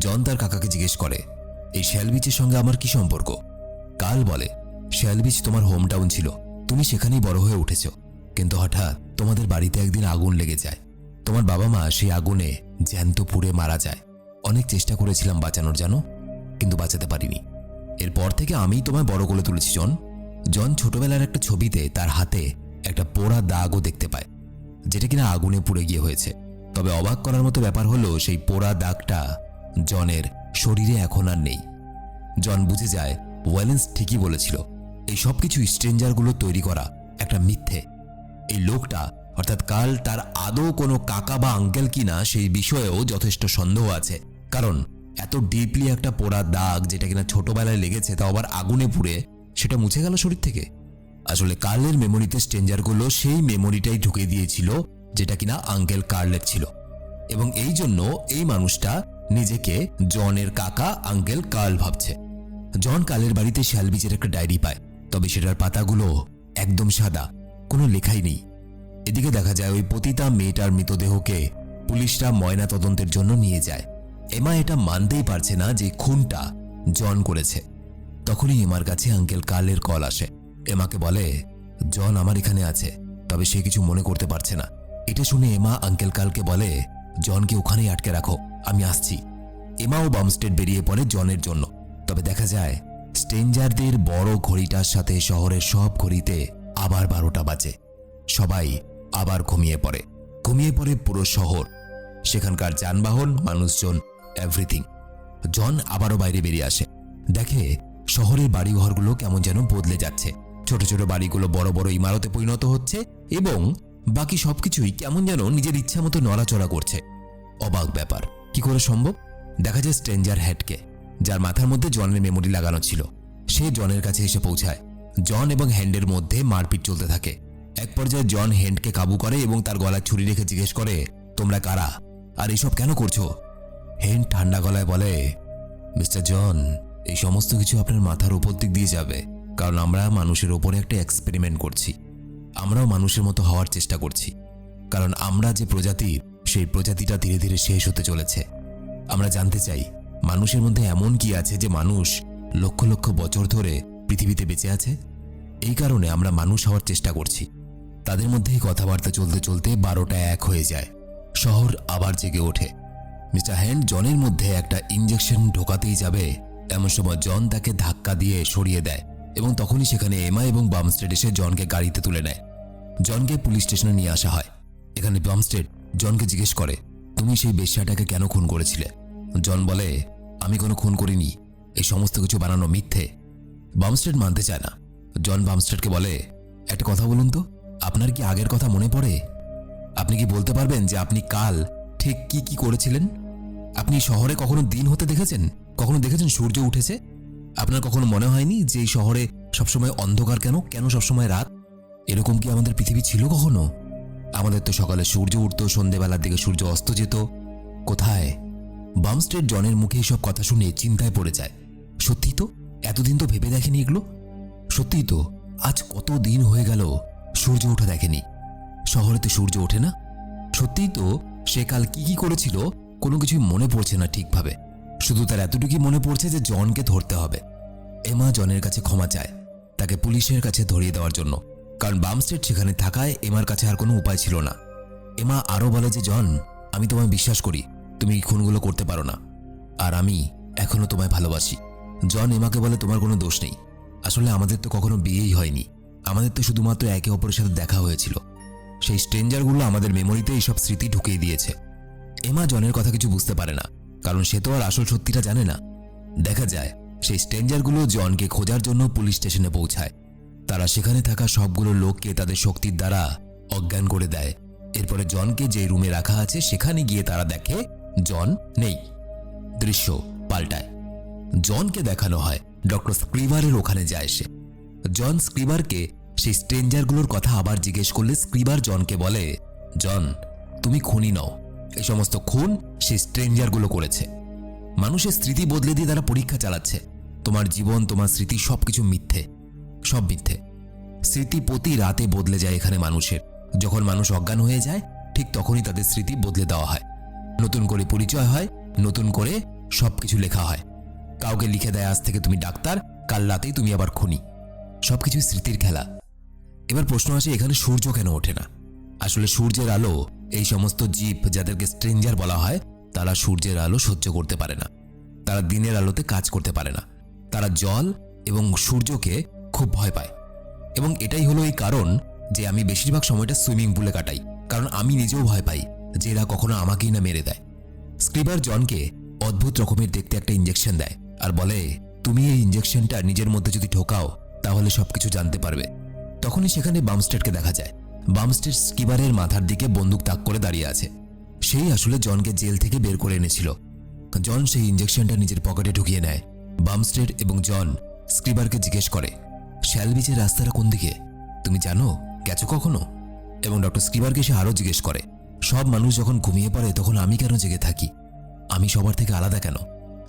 জন তার কাকাকে জিজ্ঞেস করে, এই শ্যাল বিচের সঙ্গে আমার কি সম্পর্ক? কার্ল বলে, শ্যাল বিচ তোমার হোম টাউন ছিল, তুমি সেখানেই বড় হয়ে উঠেছ, কিন্তু হঠাৎ তোমাদের বাড়িতে একদিন আগুন লেগে যায়। তোমার বাবা মা সেই আগুনে জ্যান্ত পুড়ে মারা যায়। অনেক চেষ্টা করেছিলাম বাঁচানোর, জানো, কিন্তু বাঁচাতে পারিনি। এরপর থেকে আমিই তোমায় বড় করে তুলেছি জন। জন ছোটবেলার একটা ছবিতে তার হাতে একটা পোড়া দাগও দেখতে পায়, যেটা কিনা আগুনে পুড়ে গিয়ে হয়েছে। তবে অবাক করার মতো ব্যাপার হলো সেই পোড়া দাগটা জনের শরীরে এখন আর নেই। জন বুঝে যায় ওয়েলেন্স ঠিকই বলেছিল, এই সব কিছু স্ট্রেঞ্জারগুলো তৈরি করা একটা মিথ্যে। এই লোকটা অর্থাৎ কার্ল তার আদৌ কোনো কাকা বা আঙ্কেল কিনা সেই বিষয়েও যথেষ্ট সন্দেহ আছে, কারণ এত ডিপলি একটা পোড়া দাগ যেটা কিনা ছোটবেলায় লেগেছে তা আবার আগুনে পুড়ে সেটা মুছে গেল শরীর থেকে। আসলে কার্লের মেমোরিতে স্ট্রেঞ্জারগুলো সেই মেমোরিটাই ঢুকে দিয়েছিল যেটা কিনা আঙ্কেল কার্লের ছিল, এবং এই জন্য এই মানুষটা নিজেকে জনের কাকা আঙ্কেল কার্ল ভাবছে। জন কার্লের বাড়িতে শ্যালবিচের একটা ডায়েরি পায়, তবে সেটার পাতাগুলো একদম সাদা, কোনো লেখাই নেই। এদিকে দেখা যায় ওই পতিতা মেয়েটার মৃতদেহকে পুলিশরা ময়না তদন্তের জন্য নিয়ে যায়। এমা এটা মানতেই পারছে না যে খুনটা জন করেছে। তখনই এমার কাছে আঙ্কেল কার্লের কল আসে। এমাকে বলে, জন আমার এখানে আছে, তবে সে কিছু মনে করতে পারছে না। এটা শুনে এমা আঙ্কেল কার্লকে বলে, জনকে ওখানেই আটকে রাখো, আমি আসছি। এমাও বামস্টেড বেরিয়ে পড়ে জনের জন্য। তবে দেখা যায় স্ট্রেঞ্জারদের বড় ঘড়িটার সাথে শহরের সব ঘড়িতে আবার 12টা বাজে। সবাই আবার ঘুমিয়ে পড়ে পুরো শহর, সেখানকার যানবাহন, মানুষজন, এভরিথিং। জন আবারও বাইরে বেরিয়ে আসে, দেখে শহরের বাড়িঘরগুলো কেমন যেন বদলে যাচ্ছে। ছোট ছোট বাড়িগুলো বড় বড় ইমারতে পরিণত হচ্ছে এবং বাকি সবকিছুই কেমন যেন নিজের ইচ্ছা মতো নড়াচড়া করছে। অবাক ব্যাপার, কি করে সম্ভব? দেখা যায় স্ট্রেঞ্জার হ্যাডকে, যার মাথার মধ্যে জনের মেমোরি লাগানো ছিল, সে জনের কাছে এসে পৌঁছায়। জন এবং হ্যান্ডের মধ্যে মারপিট চলতে থাকে। এক পর্যায়ে জন হ্যান্ডকে কাবু করে এবং তার গলায় ছুরি রেখে জিজ্ঞেস করে, তোমরা কারা আর এইসব কেন করছো? হ্যান্ড ঠান্ডা গলায় বলে, মিস্টার জন, এই সমস্ত কিছু আপনার মাথার উপর দিক দিয়ে যাবে, কারণ আমরা মানুষের ওপরে একটা এক্সপেরিমেন্ট করছি। আমরাও মানুষের মতো হওয়ার চেষ্টা করছি, কারণ আমরা যে প্রজাতির, সেই প্রজাতিটা ধীরে ধীরে শেষ হতে চলেছে। আমরা জানতে চাই মানুষের মধ্যে এমন কি আছে যে মানুষ লক্ষ লক্ষ বছর ধরে পৃথিবীতে বেঁচে আছে। এই কারণে আমরা মানুষ হওয়ার চেষ্টা করছি। তাদের মধ্যেই কথাবার্তা চলতে চলতে 12টা 1 হয়ে যায়। শহর আবার জেগে ওঠে। মিস্টার হ্যান্ড জনের মধ্যে একটা ইঞ্জেকশন ঢোকাতেই যাবে, এমন সময় জন তাকে ধাক্কা দিয়ে সরিয়ে দেয় এবং তখনই সেখানে এমা এবং বামস্টেড এসে জনকে গাড়িতে তুলে নেয়। জনকে পুলিশ স্টেশনে নিয়ে আসা হয়। এখানে বামস্টেড জনকে জিজ্ঞেস করে, তুমি সেই বেশ্যাটাকে কেন খুন করেছিলে? জন বলে, আমি কোনো খুন করিনি, এই সমস্ত কিছু বানানো মিথ্যে। বামস্টেড মানতে চায় না। জন বামস্টেডকে বলে, একটা কথা বলুন তো, আপনার কি আগের কথা মনে পড়ে? আপনি কি বলতে পারবেন যে আপনি কাল ঠিক কি কি করেছিলেন? আপনি শহরে কখনো দিন হতে দেখেছেন? কখনো দেখেছেন সূর্য উঠেছে? আপনার কখনো মনে হয়নি যে এই শহরে সবসময় অন্ধকার? কেন সবসময় রাত? এরকম কি আমাদের পৃথিবী ছিল কখনো? আমাদের তো সকালে সূর্য উঠত, সন্ধেবেলার দিকে সূর্য অস্ত যেত। কোথায়? বামস্টেড জনের মুখে এসব কথা শুনে চিন্তায় পড়ে যায়। সত্যি তো, এতদিন তো ভেবে দেখেনি এগুলো। সত্যিই তো, আজ কত দিন হয়ে গেল সূর্য ওঠা দেখেনি। শহরে তো সূর্য ওঠে না। সত্যিই তো, সে কাল কি কি করেছিল কোনো কিছুই মনে পড়ছে না ঠিকভাবে। শুধু তার এতটুকুই মনে পড়ছে যে জনকে ধরতে হবে। এমা জনের কাছে ক্ষমা চায়, তাকে পুলিশের কাছে ধরিয়ে দেওয়ার জন্য, কারণ বামস্টেড সেখানে থাকায় এমার কাছে আর কোনো উপায় ছিল না। এমা আরও বলে যে, জন, আমি তোমায় বিশ্বাস করি, তুমি এই খুনগুলো করতে পারো না, আর আমি এখনো তোমায় ভালোবাসি। জন এমাকে বলে, তোমার কোনো দোষ নেই। আসলে আমাদের তো কখনো বিয়েই হয়নি, আমাদের তো শুধুমাত্র একে অপরের সাথে দেখা হয়েছিল। সেই স্ট্রেঞ্জারগুলো আমাদের মেমোরিতে এইসব স্মৃতি ঢুকিয়ে দিয়েছে। এমা জনের কথা কিছু বুঝতে পারে না, কারণ সে তো আর আসল সত্যিটা জানে না। দেখা যায় সেই স্ট্রেঞ্জারগুলো জনকে খোঁজার জন্য পুলিশ স্টেশনে পৌঁছায়। তারা সেখানে থাকা সবগুলো লোককে তাদের শক্তির দ্বারা অজ্ঞান করে দেয়। এরপরে জনকে যে রুমে রাখা আছে সেখানে গিয়ে তারা দেখে জন নেই। দৃশ্য পাল্টায়। জনকে দেখানো হয় ডক্টর স্ক্রিবারের ওখানে যায় সে। জন স্ক্রিবারকে সেই স্ট্রেঞ্জারগুলোর কথা আবার জিজ্ঞেস করলে স্ক্রিবার জনকে বলে, জন তুমি খুনি নও, এই সমস্ত খুন সেই স্ট্রেঞ্জারগুলো করেছে। মানুষের স্মৃতি বদলে দিয়ে তারা পরীক্ষা চালাচ্ছে। তোমার জীবন, তোমার স্মৃতি সবকিছু মিথ্যে, সব মিথ্যে। স্মৃতি প্রতি রাতে বদলে যায় এখানে মানুষের। যখন মানুষ অজ্ঞান হয়ে যায় ঠিক তখনই তাদের স্মৃতি বদলে দেওয়া হয়, নতুন করে পরিচয় হয়, নতুন করে সবকিছু লেখা হয়। কাউকে লিখে দেয় আজ থেকে তুমি ডাক্তার, কাল রাতেই তুমি আবার খুনি। সবকিছু স্মৃতির খেলা। এবার প্রশ্ন আসে এখানে সূর্য কেন ওঠে না? আসলে সূর্যের আলো, এই সমস্ত জীব যাদেরকে স্ট্রেঞ্জার বলা হয়, তারা সূর্যের আলো সহ্য করতে পারে না। তারা দিনের আলোতে কাজ করতে পারে না। তারা জল এবং সূর্যকে খুব ভয় পায়। এবং এটাই হলো এই কারণ যে আমি বেশিরভাগ সময়টা সুইমিং পুলে কাটাই, কারণ আমি নিজেও ভয় পাই যে এরা কখনো আমাকেই না মেরে দেয়। স্ক্রিবার জনকে অদ্ভুত রকমের দেখতে একটা ইঞ্জেকশন দেয় আর বলে, তুমি এই ইঞ্জেকশনটা নিজের মধ্যে যদি ঢোকাও তাহলে সবকিছু জানতে পারবে। তখনই সেখানে বামস্টেডকে দেখা যায়। বামস্টেড স্ক্রিবারের মাথার দিকে বন্দুক তাক করে দাঁড়িয়ে আছে। সেই আসলে জনকে জেল থেকে বের করে এনেছিল। জন সেই ইঞ্জেকশনটা নিজের পকেটে ঢুকিয়ে নেয়। বামস্টেড এবং জন স্ক্রিবারকে জিজ্ঞেস করে, শ্যালবিচের রাস্তাটা কোন দিকে? তুমি জানো? গেছো কখনো? এবং ডক্টর স্ক্রিবারকে সে আরও জিজ্ঞেস করে, সব মানুষ যখন ঘুমিয়ে পড়ে তখন আমি কেন জেগে থাকি? আমি সবার থেকে আলাদা কেন?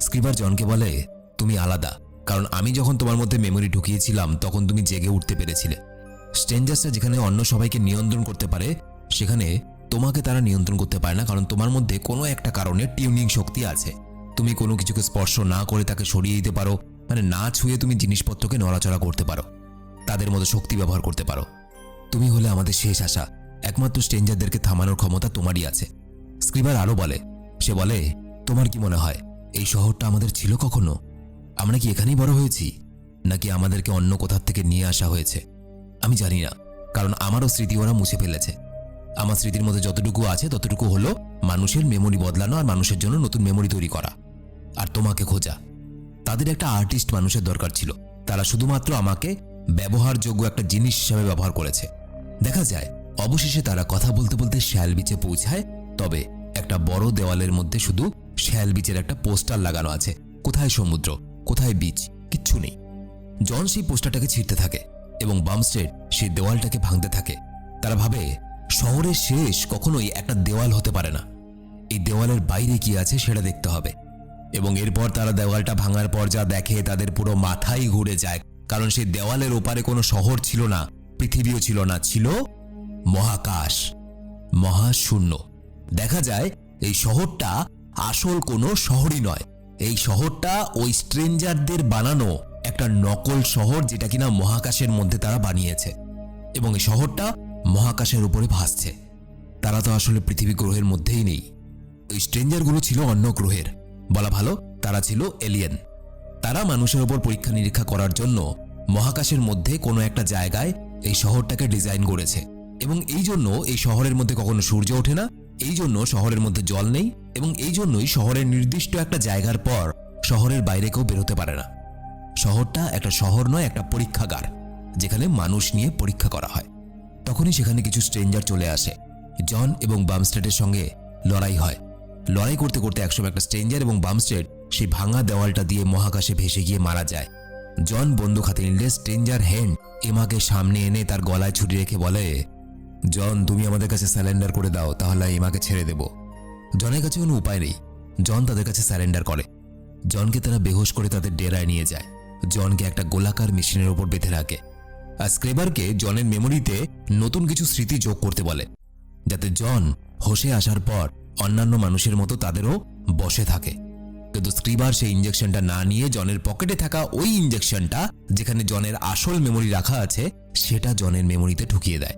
স্ক্রিবার জনকে বলে, তুমি আলাদা কারণ আমি যখন তোমার মধ্যে মেমোরি ঢুকিয়েছিলাম তখন তুমি জেগে উঠতে পেরেছিলে। স্ট্রেঞ্জার্সরা যেখানে অন্য সবাইকে নিয়ন্ত্রণ করতে পারে সেখানে তোমাকে তারা নিয়ন্ত্রণ করতে পারে না, কারণ তোমার মধ্যে কোনো একটা কারণে টিউনিং শক্তি আছে। তুমি কোনো কিছুকে স্পর্শ না করে তাকে সরিয়ে দিতে পারো, মানে না ছুঁয়ে তুমি জিনিসপত্রকে নড়াচড়া করতে পারো, তাদের মতো শক্তি ব্যবহার করতে পারো। তুমি হলে আমাদের শেষ আশা। একমাত্র স্ট্রেঞ্জারদেরকে থামানোর ক্ষমতা তোমারই আছে। স্ক্রিবার আরও বলে, সে বলে, তোমার কি মনে হয় এই শহরটা আমাদের ছিল কখনো? আমরা কি এখানেই বড় হয়েছি, নাকি আমাদেরকে অন্য কোথার থেকে নিয়ে আসা হয়েছে? আমি জানি না, কারণ আমারও স্মৃতি ওরা মুছে ফেলেছে। আমার স্মৃতির মধ্যে যতটুকু আছে ততটুকু হলো মানুষের মেমোরি বদলানো আর মানুষের জন্য নতুন মেমোরি তৈরি করা আর তোমাকে খোঁজা। তাদের একটা আর্টিস্ট মানুষের দরকার ছিল। তারা শুধুমাত্র আমাকে ব্যবহারযোগ্য একটা জিনিস হিসাবে ব্যবহার করেছে। দেখা যায় অবশেষে তারা কথা বলতে বলতে শ্যাল বিচে পৌঁছায়। তবে একটা বড় দেওয়ালের মধ্যে শুধু শ্যাল বিচের একটা পোস্টার লাগানো আছে। কোথায় সমুদ্র, কোথায় বিচ, কিচ্ছু নেই। জন সেই পোস্টারটাকে ছিঁড়তে থাকে এবং বামস্টেড সেই দেওয়ালটাকে ভাঙতে থাকে। তারা ভাবে শহরের শেষ কখনোই একটা দেওয়াল হতে পারে না, এই দেওয়ালের বাইরে কি আছে সেটা দেখতে হবে। এবং এরপর তারা দেওয়ালটা ভাঙার পর যা দেখে তাদের পুরো মাথাই ঘুরে যায়, কারণ সেই দেওয়ালের ওপারে কোনো শহর ছিল না, পৃথিবীও ছিল না, ছিল মহাকাশ, মহাশূন্য। দেখা যায় এই শহরটা আসল কোনো শহরই নয়। এই শহরটা ওই স্ট্রেঞ্জারদের বানানো একটা নকল শহর, যেটা কিনা মহাকাশের মধ্যে তারা বানিয়েছে। এবং এই শহরটা মহাকাশের উপরে ভাসছে। তারা তো আসলে পৃথিবী গ্রহের মধ্যেই নেই। ওই স্ট্রেঞ্জারগুলো ছিল অন্য গ্রহের, বলা ভালো তারা ছিল এলিয়েন। তারা মানুষের উপর পরীক্ষা নিরীক্ষা করার জন্য মহাকাশের মধ্যে কোনো একটা জায়গায় এই শহরটাকে ডিজাইন করেছে। এবং এই জন্য এই শহরের মধ্যে কখনো সূর্য ওঠে না, এই জন্য শহরের মধ্যে জল নেই, এবং এই জন্যই শহরের নির্দিষ্ট একটা জায়গার পর শহরের বাইরে কেউ বেরোতে পারে না। শহরটা একটা শহর নয়, একটা পরীক্ষাগার, যেখানে মানুষ নিয়ে পরীক্ষা করা হয়। তখনই সেখানে কিছু স্ট্রেঞ্জার চলে আসে। জন এবং বামস্টেডের সঙ্গে লড়াই হয়। লড়াই করতে করতে একসময় একটা স্ট্রেঞ্জার এবং বামস্টেড সেই ভাঙা দেওয়ালটা দিয়ে মহাকাশে ভেসে গিয়ে মারা যায়। জন বন্দুক হাতে নিলে স্ট্রেঞ্জার হ্যান্ড এমাকে সামনে এনে তার গলায় ছুরি রেখে বলে, জন তুমি আমাদের কাছে স্যারেন্ডার করে দাও, তাহলে এমাকে ছেড়ে দেব। জনের কাছে কোনো উপায় নেই। জন তাদের কাছে স্যারেন্ডার করে। জনকে তারা বেহোশ করে তাদের ডেরায় নিয়ে যায়। জনকে একটা গোলাকার মেশিনের উপর বেঁধে রাখে আর স্ক্রেবারকে জনের মেমোরিতে নতুন কিছু স্মৃতি যোগ করতে বলে, যাতে জন হোশে আসার পর অন্যান্য মানুষের মতো তাদেরও বসে থাকে। কিন্তু স্ক্রিবার সেই ইঞ্জেকশনটা না নিয়ে জনের পকেটে থাকা ওই ইঞ্জেকশনটা, যেখানে জনের আসল মেমোরি রাখা আছে, সেটা জনের মেমোরিতে ঢুকিয়ে দেয়।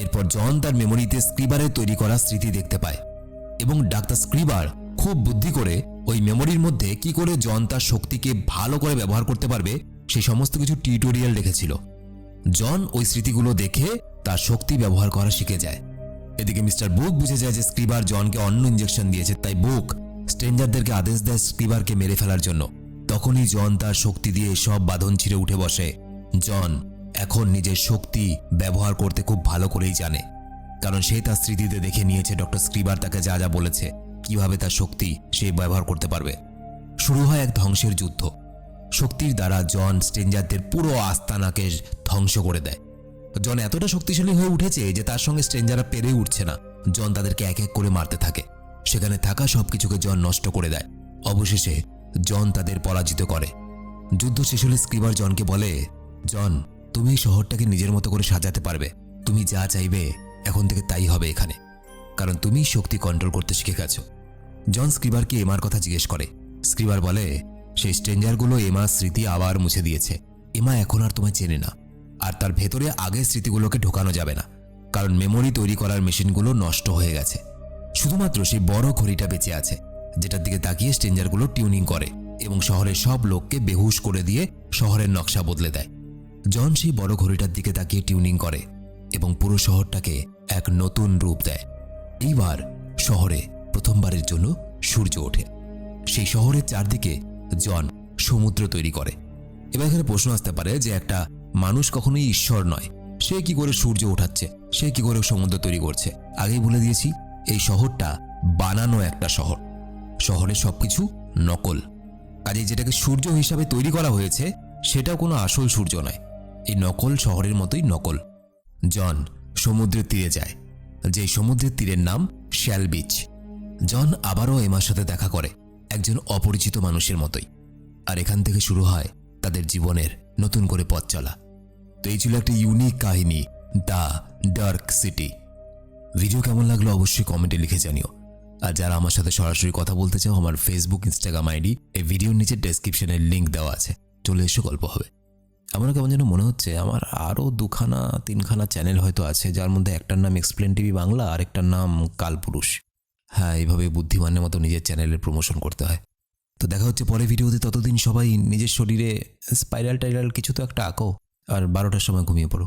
এরপর জন তার মেমোরিতে স্ক্রিবারের তৈরি করা স্মৃতি দেখতে পায় এবং ডাক্তার স্ক্রিবার খুব বুদ্ধি করে ওই মেমোরির মধ্যে কি করে জন তার শক্তিকে ভালো করে ব্যবহার করতে পারবে সেই সমস্ত কিছু টিউটোরিয়াল রেখেছিল। জন ওই স্মৃতিগুলো দেখে তার শক্তি ব্যবহার করা শিখে যায়। এদিকে মিস্টার বুক বুঝে যায় যে স্ক্রিবার জনকে অন্য ইঞ্জেকশন দিয়েছে, তাই বুক স্ট্রেঞ্জারদেরকে আদেশ দেয় স্ক্রিবারকে মেরে ফেলার জন্য। তখনই জন তার শক্তি দিয়ে সব বাঁধন ছিঁড়ে উঠে বসে। জন এখন নিজের শক্তি ব্যবহার করতে খুব ভালো করেই জানে। কারণ সে তার স্মৃতিতে দেখে নিয়েছে ডক্টর স্ক্রিবার তাকে যা যা বলেছে, কিভাবে তার শক্তি সে ব্যবহার করতে পারবে। শুরু হয় এক ধ্বংসের যুদ্ধ। শক্তির দ্বারা জন স্ট্রেঞ্জারদের পুরো আস্তানাকে ধ্বংস করে দেয়। জন এতটা শক্তিশালী হয়ে উঠেছে যে তার সঙ্গে স্ট্রেঞ্জাররা পেরে উঠছে না। জন তাদেরকে এক এক করে মারতে থাকে। সেখানে থাকা সবকিছুকে জন নষ্ট করে দেয়। অবশেষে জন তাদের পরাজিত করে। যুদ্ধ শেষ হলে স্ক্রিবার জনকে বলে, জন, তুমি এই শহরটাকে নিজের মতো করে সাজাতে পারবে। তুমি যা চাইবে এখন থেকে তাই হবে এখানে, কারণ তুমি শক্তি কন্ট্রোল করতে শিখে গেছো। জন স্ক্রিবারকে এমার কথা জিজ্ঞেস করে। স্ক্রিবার বলে, সেই স্ট্রেঞ্জারগুলো এমার স্মৃতি আবার মুছে দিয়েছে। এমা এখন আর তোমায় চেনে না, আর তার ভেতরে আগের স্মৃতিগুলোকে ঢোকানো যাবে না, কারণ মেমোরি তৈরি করার মেশিনগুলো নষ্ট হয়ে গেছে। শুধুমাত্র সেই বড় ঘড়িটা বেঁচে আছে, যেটার দিকে তাকিয়ে স্ট্রেঞ্জারগুলো টিউনিং করে এবং শহরের সব লোককে বেহুশ করে দিয়ে শহরের নকশা বদলে দেয়। জন সেই বড় ঘড়িটার দিকে তাকিয়ে টিউনিং করে এবং পুরো শহরটাকে এক নতুন রূপ দেয়। এইবার শহরে প্রথমবারের জন্য সূর্য ওঠে। সেই শহরের চারদিকে জন সমুদ্র তৈরি করে। এবার এখানে প্রশ্ন আসতে পারে যে একটা মানুষ কখনোই ঈশ্বর নয়, সে কি করে সূর্য ওঠাচ্ছে, সে কি করে সমুদ্র তৈরি করছে? আগেই বলে দিয়েছি, এই শহরটা বানানো একটা শহর। শহরের সবকিছু নকল। কাজেই যেটাকে সূর্য হিসাবে তৈরি করা হয়েছে সেটাও কোনো আসল সূর্য নয়। এই নকল শহরের মতোই নকল। জন সমুদ্রের তীরে যায়, যে সমুদ্রের তীরের নাম শ্যাল বিচ। জন আবারও এমার সাথে দেখা করে, একজন অপরিচিত মানুষের মতোই। আর এখান থেকে শুরু হয় তাদের জীবনের নতুন করে পথ চলা। তো এই ছিল একটা ইউনিক কাহিনী, দ্য ডার্ক সিটি। ভিডিও কেমন লাগলো অবশ্যই কমেন্টে লিখে জানিও। আর যারা আমার সাথে সরাসরি কথা বলতে চাও, আমার ফেসবুক, ইনস্টাগ্রাম আইডি এই ভিডিওর নিচে ডেসক্রিপশনের লিঙ্ক দেওয়া আছে, চলে এসো, গল্প হবে। আমারও কেমন যেন মনে হচ্ছে আমার আরও 2-3খানা চ্যানেল হয়তো আছে, যার মধ্যে একটার নাম এক্সপ্লেন টিভি বাংলা আর একটার নাম কালপুরুষ। হ্যাঁ, এইভাবে বুদ্ধিমানের মতো নিজের চ্যানেলের প্রমোশন করতে হয়। তো দেখা হচ্ছে পরে ভিডিওতে। ততদিন সবাই নিজের শরীরে স্পাইরাল টাইরাল কিছু তো একটা আঁকো, আর 12টার সময় ঘুমিয়ে পড়ো।